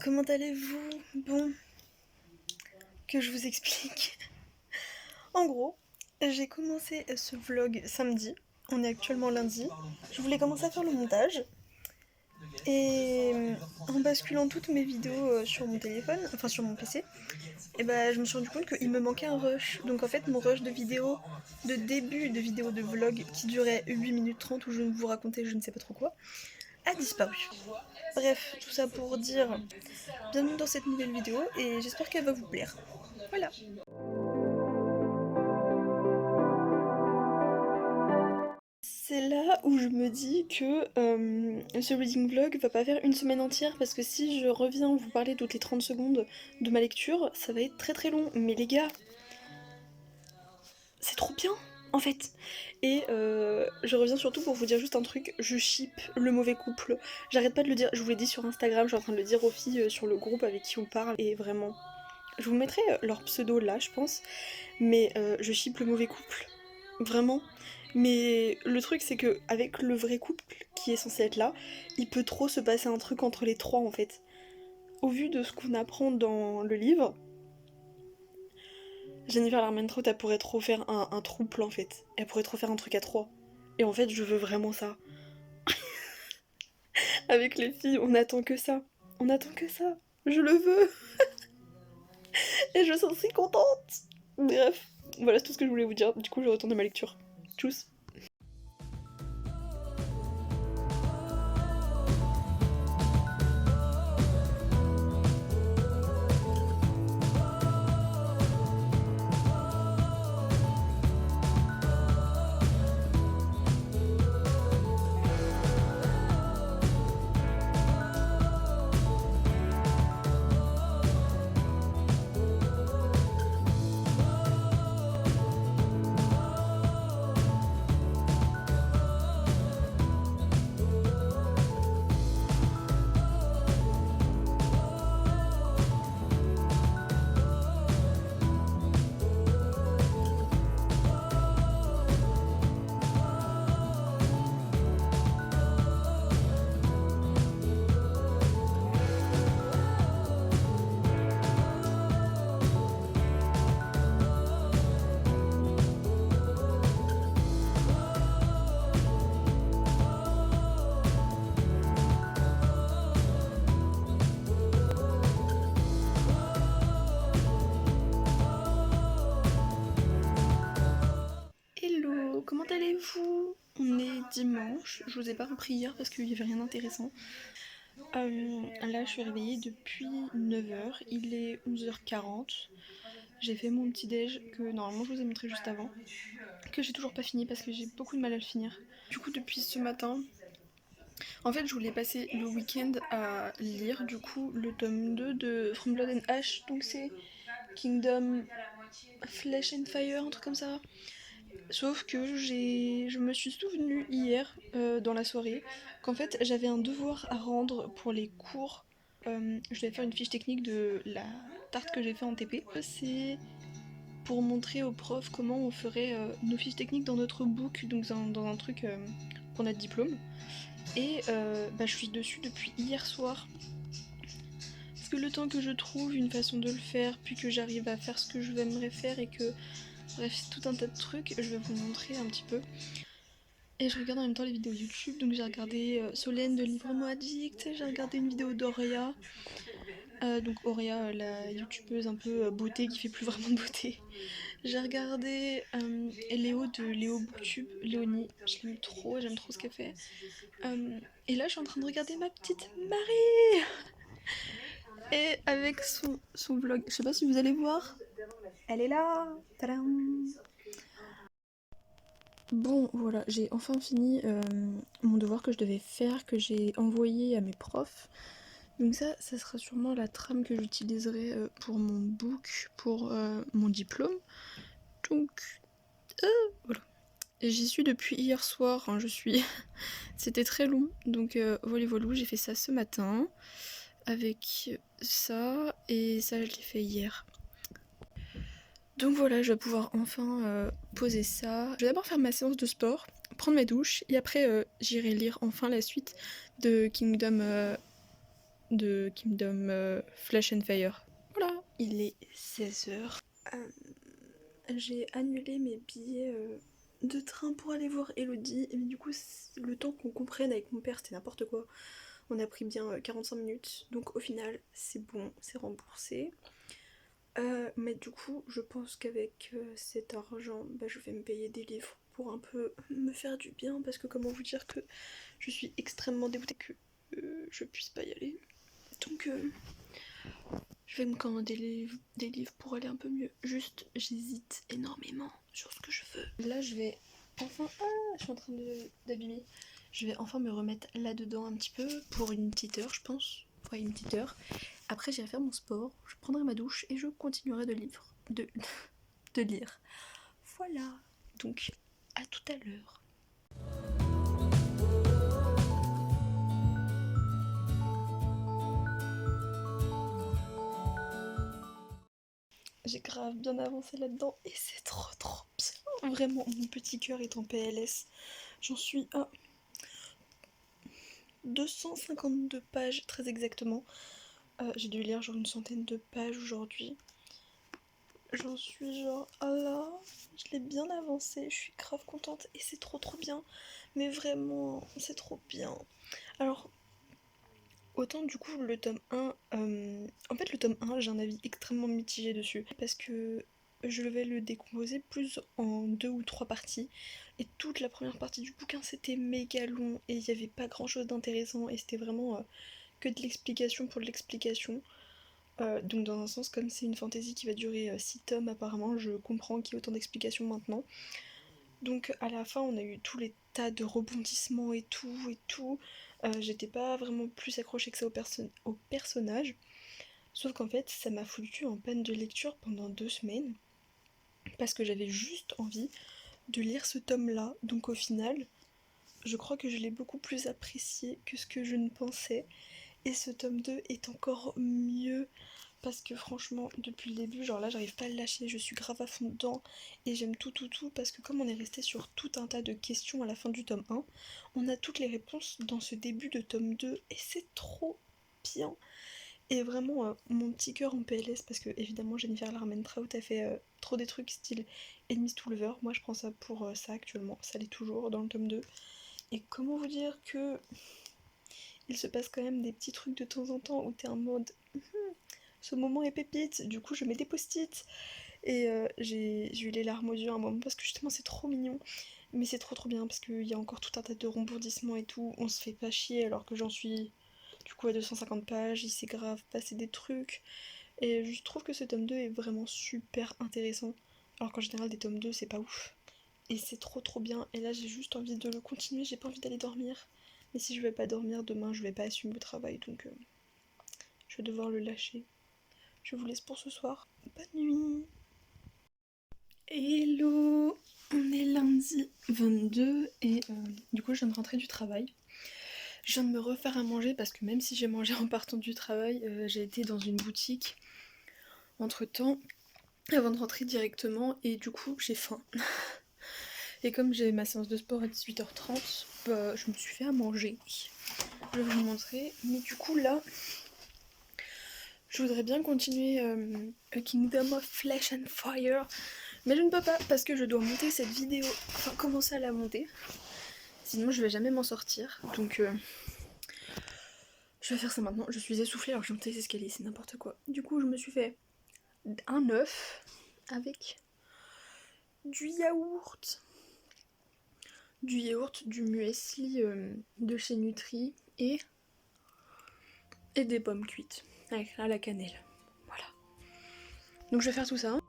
Comment allez-vous? Bon, que je vous explique. En gros, j'ai commencé ce vlog samedi. On est actuellement lundi. Je voulais commencer à faire le montage. Et en basculant toutes mes vidéos sur mon téléphone, enfin sur mon PC, et bah je me suis rendu compte qu'il me manquait un rush. Donc en fait mon rush de vidéos, de début de vidéo de vlog qui durait 8 minutes 30 où je vous racontais je ne sais pas trop quoi, a disparu. Bref, tout ça pour dire bienvenue dans cette nouvelle vidéo et j'espère qu'elle va vous plaire. Voilà. C'est là où je me dis que ce reading vlog va pas faire une semaine entière parce que si je reviens vous parler toutes les 30 secondes de ma lecture, ça va être très très long. Mais les gars, c'est trop bien en fait. Et je reviens surtout pour vous dire juste un truc, je ship le mauvais couple. J'arrête pas de le dire, je vous l'ai dit sur Instagram, je suis en train de le dire aux filles sur le groupe avec qui on parle. Et vraiment, je vous mettrai leur pseudo là je pense. Mais je ship le mauvais couple. Vraiment. Mais le truc c'est que avec le vrai couple qui est censé être là, il peut trop se passer un truc entre les trois en fait. Au vu de ce qu'on apprend dans le livre, Jennifer Larmentrout elle pourrait trop faire un trouble en fait. Elle pourrait trop faire un truc à trois. Et en fait je veux vraiment ça. Avec les filles on attend que ça. On attend que ça. Je le veux. Et je suis si contente. Bref, voilà c'est tout ce que je voulais vous dire. Du coup je retourne à ma lecture. Tchuss. Hello, comment allez-vous? On est dimanche, je vous ai pas repris hier parce qu'il y avait rien d'intéressant. Là je suis réveillée depuis 9 h, il est 11 h 40. J'ai fait mon petit déj que normalement je vous ai montré juste avant, que j'ai toujours pas fini parce que j'ai beaucoup de mal à le finir. Du coup depuis ce matin, en fait je voulais passer le week-end à lire du coup le tome 2 de From Blood and Ash, donc c'est Kingdom Flesh and Fire, un truc comme ça. Sauf que je me suis souvenu hier, dans la soirée, qu'en fait j'avais un devoir à rendre pour les cours. Je devais faire une fiche technique de la tarte que j'ai fait en TP. C'est pour montrer aux profs comment on ferait nos fiches techniques dans notre book, donc dans un truc pour notre diplôme. Et je suis dessus depuis hier soir. Parce que le temps que je trouve une façon de le faire, puis que j'arrive à faire ce que je aimerais faire et que... Bref, c'est tout un tas de trucs, je vais vous montrer un petit peu. Et je regarde en même temps les vidéos YouTube, donc j'ai regardé Solène de Livre-moi Addict, j'ai regardé une vidéo d'Auréa, donc Auréa, la youtubeuse un peu beauté qui fait plus vraiment de beauté. J'ai regardé Léo de Léo Booktube, Léonie, je l'aime trop, j'aime trop ce qu'elle fait. Et là je suis en train de regarder ma petite Marie. Et avec son vlog, je sais pas si vous allez voir, elle est là. Tadam. Bon, voilà, j'ai enfin fini mon devoir que je devais faire, que j'ai envoyé à mes profs. Donc ça sera sûrement la trame que j'utiliserai pour mon book, pour mon diplôme. Donc, voilà. J'y suis depuis hier soir, hein, je suis... C'était très long, donc voilà, j'ai fait ça ce matin, avec ça, et ça je l'ai fait hier. Donc voilà, je vais pouvoir enfin poser ça. Je vais d'abord faire ma séance de sport, prendre ma douche, et après j'irai lire enfin la suite de Kingdom de Kingdom Flash and Fire. Voilà, il est 16h. J'ai annulé mes billets de train pour aller voir Elodie, mais du coup le temps qu'on comprenne avec mon père c'était n'importe quoi. On a pris bien 45 minutes, donc au final c'est bon, c'est remboursé. Mais du coup je pense qu'avec cet argent, je vais me payer des livres pour un peu me faire du bien, parce que comment vous dire que je suis extrêmement dégoûtée que je puisse pas y aller. Donc je vais me commander des livres pour aller un peu mieux. Juste, j'hésite énormément sur ce que je veux. Là, je vais enfin... Ah, je suis en train d'abîmer. Je vais enfin me remettre là-dedans un petit peu pour une petite heure, je pense. Ouais, une petite heure. Après, j'irai faire mon sport, je prendrai ma douche et je continuerai de lire. Voilà. Donc, à tout à l'heure. J'ai grave bien avancé là-dedans et c'est trop bien. Vraiment, mon petit cœur est en PLS. J'en suis à 252 pages très exactement. J'ai dû lire genre une centaine de pages aujourd'hui. J'en suis genre, ah là, je l'ai bien avancé, je suis grave contente et c'est trop bien. Mais vraiment, c'est trop bien. Alors, autant du coup le tome 1, en fait le tome 1 j'ai un avis extrêmement mitigé dessus parce que je vais le décomposer plus en 2 ou 3 parties et toute la première partie du bouquin c'était méga long et il n'y avait pas grand chose d'intéressant et c'était vraiment que de l'explication pour de l'explication. Donc dans un sens comme c'est une fantaisie qui va durer 6 tomes apparemment, je comprends qu'il y ait autant d'explications maintenant. Donc à la fin on a eu tous les tas de rebondissements et tout. J'étais pas vraiment plus accrochée que ça au personnage. Sauf qu'en fait ça m'a foutu en panne de lecture pendant 2 semaines. Parce que j'avais juste envie de lire ce tome là. Donc au final, je crois que je l'ai beaucoup plus apprécié que ce que je ne pensais. Et ce tome 2 est encore mieux. Parce que franchement, depuis le début, genre là, j'arrive pas à le lâcher, je suis grave à fond dedans et j'aime tout. Parce que comme on est resté sur tout un tas de questions à la fin du tome 1, on a toutes les réponses dans ce début de tome 2 et c'est trop bien. Et vraiment, mon petit cœur en PLS parce que évidemment, Jennifer Larmentrout a fait trop des trucs style Enemies to Lover. Moi, je prends ça pour ça actuellement, ça l'est toujours dans le tome 2. Et comment vous dire que il se passe quand même des petits trucs de temps en temps où t'es en mode ce moment est pépite, du coup je mets des post-it et j'ai eu les larmes aux yeux à un moment parce que justement c'est trop mignon, mais c'est trop bien parce qu'il y a encore tout un tas de rebondissements et tout, on se fait pas chier alors que j'en suis du coup à 250 pages, il s'est grave passé des trucs et je trouve que ce tome 2 est vraiment super intéressant alors qu'en général des tomes 2 c'est pas ouf et c'est trop bien et là j'ai juste envie de le continuer, j'ai pas envie d'aller dormir, mais si je vais pas dormir demain je vais pas assumer le travail donc je vais devoir le lâcher. Je vous laisse pour ce soir. Bonne nuit. Hello. On est lundi 22 et du coup je viens de rentrer du travail. Je viens de me refaire à manger parce que même si j'ai mangé en partant du travail, j'ai été dans une boutique entre temps avant de rentrer directement et du coup j'ai faim. Et comme j'ai ma séance de sport à 18h30, je me suis fait à manger. Je vais vous montrer. Mais du coup là, je voudrais bien continuer A Kingdom of Flesh and Fire. Mais je ne peux pas parce que je dois monter cette vidéo, enfin commencer à la monter. Sinon je vais jamais m'en sortir. Donc je vais faire ça maintenant. Je suis essoufflée alors que j'ai monté les escaliers, c'est n'importe quoi. Du coup je me suis fait un œuf avec du yaourt. Du muesli de chez Nutri et des pommes cuites à la cannelle. Voilà. Donc je vais faire tout ça.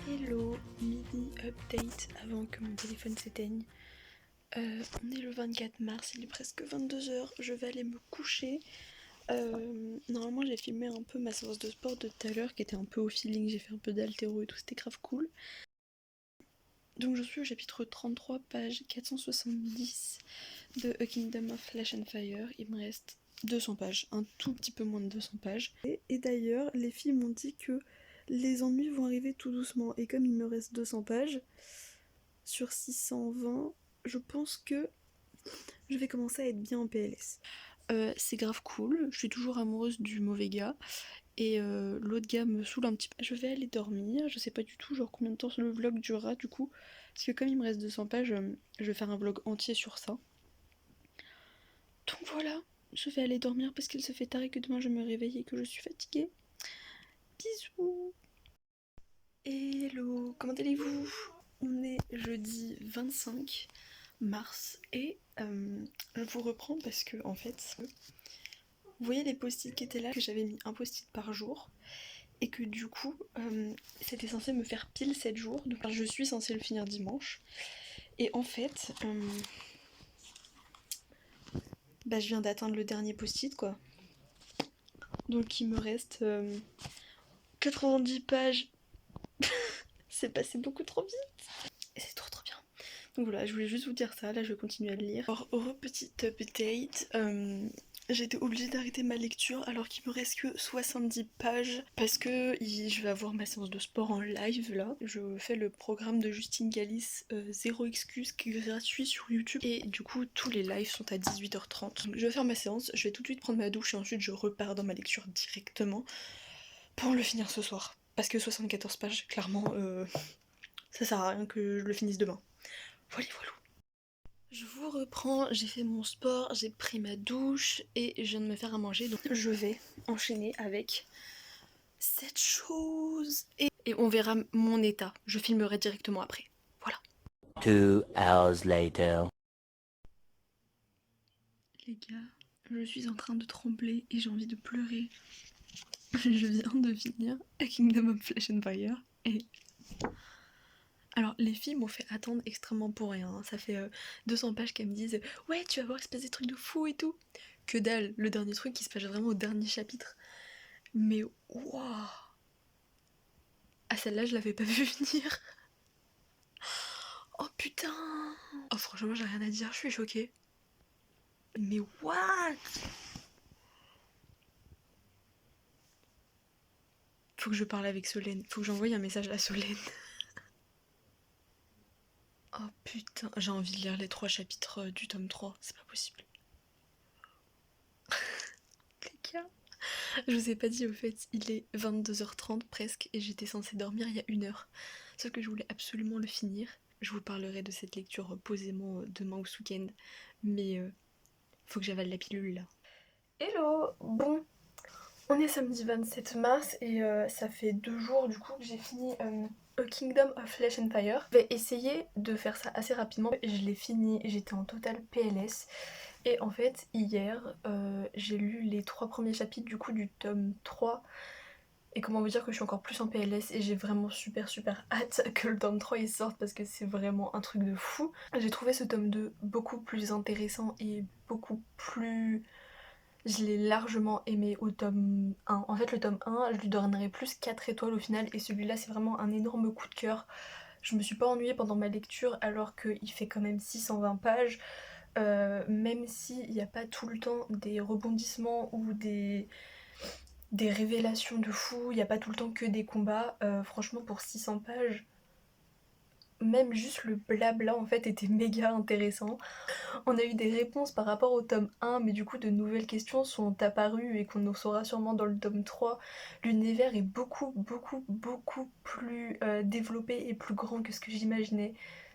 Hello, mini update avant que mon téléphone s'éteigne. On est le 24 mars, il est presque 22h, je vais aller me coucher. Normalement j'ai filmé un peu ma séance de sport de tout à l'heure qui était un peu au feeling, j'ai fait un peu d'haltéro et tout, c'était grave cool. Donc je suis au chapitre 33, page 470 de A Kingdom of Flesh and Fire. Il me reste 200 pages, un tout petit peu moins de 200 pages. Et d'ailleurs, les filles m'ont dit que les ennuis vont arriver tout doucement. Et comme il me reste 200 pages sur 620, je pense que je vais commencer à être bien en PLS. C'est grave cool, je suis toujours amoureuse du mauvais gars. Et l'autre gars me saoule un petit peu. Je vais aller dormir, je sais pas du tout genre combien de temps le vlog durera du coup. Parce que comme il me reste 200 pages, je vais faire un vlog entier sur ça. Donc voilà, je vais aller dormir parce qu'il se fait tard et que demain je me réveille et que je suis fatiguée. Bisous. Hello, comment allez-vous? On est jeudi 25 mars et je vous reprends parce que en fait, vous voyez les post-it qui étaient là, que j'avais mis un post-it par jour et que du coup c'était censé me faire pile 7 jours, donc je suis censée le finir dimanche. Et en fait, je viens d'atteindre le dernier post-it quoi. Donc il me reste 90 pages. C'est passé beaucoup trop vite. Et c'est trop bien. Donc voilà, je voulais juste vous dire ça, là je vais continuer à le lire. Alors, heureux petit update, j'ai été obligée d'arrêter ma lecture alors qu'il me reste que 70 pages parce que je vais avoir ma séance de sport en live là. Je fais le programme de Justine Galis, Zéro Excuse, qui est gratuit sur YouTube. Et du coup, tous les lives sont à 18h30. Donc, je vais faire ma séance, je vais tout de suite prendre ma douche et ensuite je repars dans ma lecture directement pour le finir ce soir. Parce que 74 pages, clairement, ça sert à rien que je le finisse demain. Voilà. Je vous reprends, j'ai fait mon sport, j'ai pris ma douche et je viens de me faire à manger. Donc je vais enchaîner avec cette chose. Et on verra mon état. Je filmerai directement après. Voilà. 2 hours later. Les gars, je suis en train de trembler et j'ai envie de pleurer. Je viens de finir A Kingdom of Flesh and Fire et... Alors les filles m'ont fait attendre extrêmement pour rien, hein. Ça fait 200 pages qu'elles me disent ouais tu vas voir il se passe des trucs de fou et tout. Que dalle, le dernier truc il se passe vraiment au dernier chapitre. Mais waouh. Ah celle-là je l'avais pas vu venir. Oh putain. Oh franchement j'ai rien à dire, je suis choquée. Mais what? Faut que je parle avec Solène, faut que j'envoie un message à Solène. Oh putain, j'ai envie de lire les 3 chapitres du tome 3, c'est pas possible. Les gars. Je vous ai pas dit au fait, il est 22h30 presque et j'étais censée dormir il y a 1 heure. Sauf que je voulais absolument le finir. Je vous parlerai de cette lecture posément demain ou ce week-end. Mais faut que j'avale la pilule là. Hello. Bon, on est samedi 27 mars et ça fait 2 jours du coup que j'ai fini A Kingdom of Flesh and Fire. Je vais essayer de faire ça assez rapidement. Je l'ai fini, j'étais en total PLS. Et en fait, hier, j'ai lu les 3 premiers chapitres du coup du tome 3. Et comment vous dire que je suis encore plus en PLS et j'ai vraiment super hâte que le tome 3 il sorte parce que c'est vraiment un truc de fou. J'ai trouvé ce tome 2 beaucoup plus intéressant et beaucoup plus... Je l'ai largement aimé au tome 1. En fait le tome 1 je lui donnerais plus 4 étoiles au final et celui-là c'est vraiment un énorme coup de cœur. Je me suis pas ennuyée pendant ma lecture alors qu'il fait quand même 620 pages. Même s'il n'y a pas tout le temps des rebondissements ou des révélations de fou, il n'y a pas tout le temps que des combats. Franchement, pour 600 pages, même juste le blabla en fait était méga intéressant. On a eu des réponses par rapport au tome 1, mais du coup de nouvelles questions sont apparues et qu'on en saura sûrement dans le tome 3. L'univers est beaucoup plus développé et plus grand que ce que j'imaginais.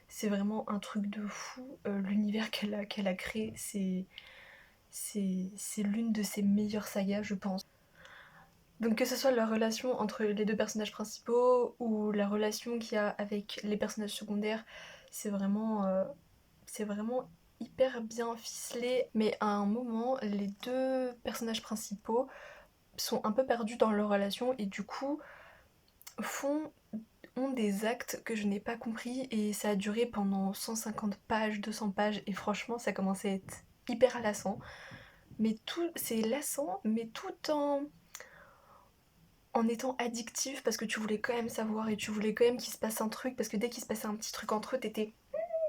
C'est vraiment un truc de fou. L'univers qu'elle a créé, c'est l'une de ses meilleures sagas, je pense. Donc que ce soit la relation entre les 2 personnages principaux ou la relation qu'il y a avec les personnages secondaires, c'est vraiment hyper bien ficelé. Mais à un moment, les 2 personnages principaux sont un peu perdus dans leur relation et du coup font ont des actes que je n'ai pas compris et ça a duré pendant 150 pages, 200 pages et franchement ça commençait à être hyper lassant. Mais c'est lassant, mais tout en étant addictif parce que tu voulais quand même savoir et tu voulais quand même qu'il se passe un truc parce que dès qu'il se passait un petit truc entre eux, t'étais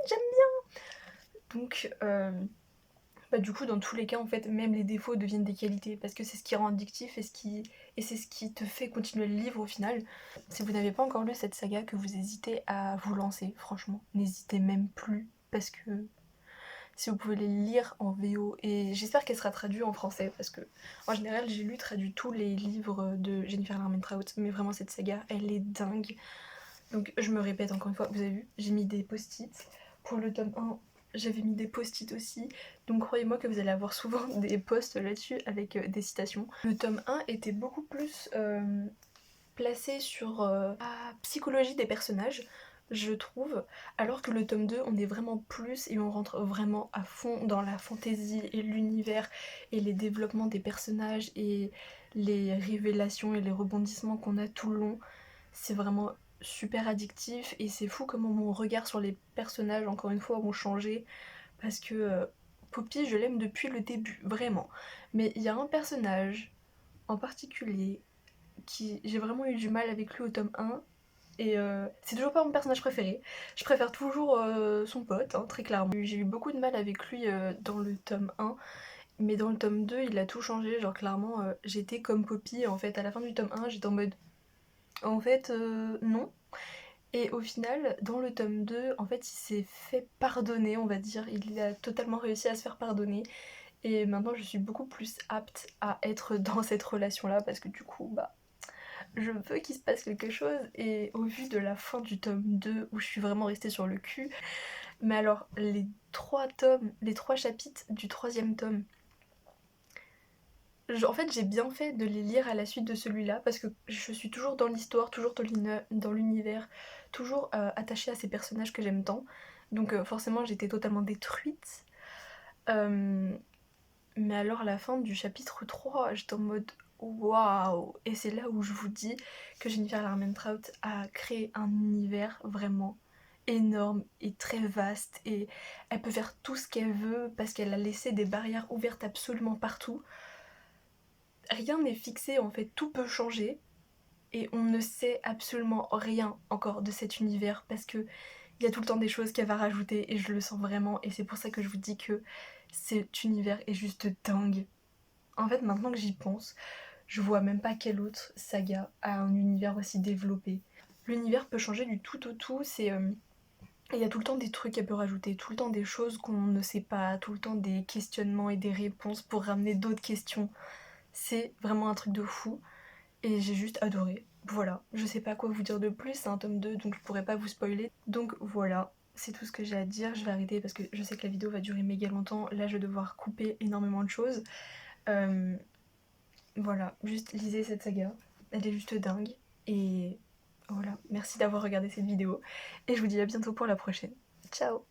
j'aime bien. Donc bah du coup dans tous les cas en fait même les défauts deviennent des qualités parce que c'est ce qui rend addictif et c'est ce qui te fait continuer le livre au final. Si vous n'avez pas encore lu cette saga, que vous hésitez à vous lancer, franchement n'hésitez même plus parce que si vous pouvez les lire en VO, et j'espère qu'elle sera traduite en français parce que en général j'ai lu traduit tous les livres de Jennifer Larmentraut, mais vraiment cette saga elle est dingue. Donc je me répète encore une fois, vous avez vu, j'ai mis des post-it pour le tome 1, j'avais mis des post-it aussi, donc croyez-moi que vous allez avoir souvent des posts là-dessus avec des citations. Le tome 1 était beaucoup plus placé sur la psychologie des personnages, je trouve, alors que le tome 2 on est vraiment plus et on rentre vraiment à fond dans la fantaisie et l'univers et les développements des personnages et les révélations et les rebondissements qu'on a tout le long. C'est vraiment super addictif et c'est fou comment mon regard sur les personnages encore une fois ont changé parce que Poppy je l'aime depuis le début, vraiment. Mais il y a un personnage en particulier qui j'ai vraiment eu du mal avec lui au tome 1 et c'est toujours pas mon personnage préféré. Je préfère toujours son pote, hein, très clairement. J'ai eu beaucoup de mal avec lui dans le tome 1, mais dans le tome 2 il a tout changé, genre clairement j'étais comme Poppy en fait. À la fin du tome 1 j'étais en mode en fait non. Et au final, dans le tome 2, en fait, il s'est fait pardonner, on va dire. Il a totalement réussi à se faire pardonner. Et maintenant, je suis beaucoup plus apte à être dans cette relation-là parce que du coup, bah, je veux qu'il se passe quelque chose. Et au vu de la fin du tome 2, où je suis vraiment restée sur le cul, mais alors, les 3 chapitres du 3e tome, en fait, j'ai bien fait de les lire à la suite de celui-là parce que je suis toujours dans l'histoire, toujours dans l'univers, toujours attachée à ces personnages que j'aime tant. Donc forcément, j'étais totalement détruite. Euh, mais alors, la fin du chapitre 3, j'étais en mode waouh! Et c'est là où je vous dis que Jennifer Larmentraut a créé un univers vraiment énorme et très vaste et elle peut faire tout ce qu'elle veut parce qu'elle a laissé des barrières ouvertes absolument partout. Rien n'est fixé en fait, tout peut changer et on ne sait absolument rien encore de cet univers parce que il y a tout le temps des choses qu'elle va rajouter et je le sens vraiment et c'est pour ça que je vous dis que cet univers est juste dingue. En fait maintenant que j'y pense, je vois même pas quelle autre saga a un univers aussi développé. L'univers peut changer du tout au tout, il y a tout le temps des trucs qu'elle peut rajouter, tout le temps des choses qu'on ne sait pas, tout le temps des questionnements et des réponses pour ramener d'autres questions. C'est vraiment un truc de fou. Et j'ai juste adoré. Voilà, je sais pas quoi vous dire de plus, c'est un tome 2 donc je pourrais pas vous spoiler. Donc voilà, c'est tout ce que j'ai à dire. Je vais arrêter parce que je sais que la vidéo va durer méga longtemps. Là je vais devoir couper énormément de choses. Euh, voilà, juste lisez cette saga. Elle est juste dingue. Et voilà, merci d'avoir regardé cette vidéo. Et je vous dis à bientôt pour la prochaine. Ciao!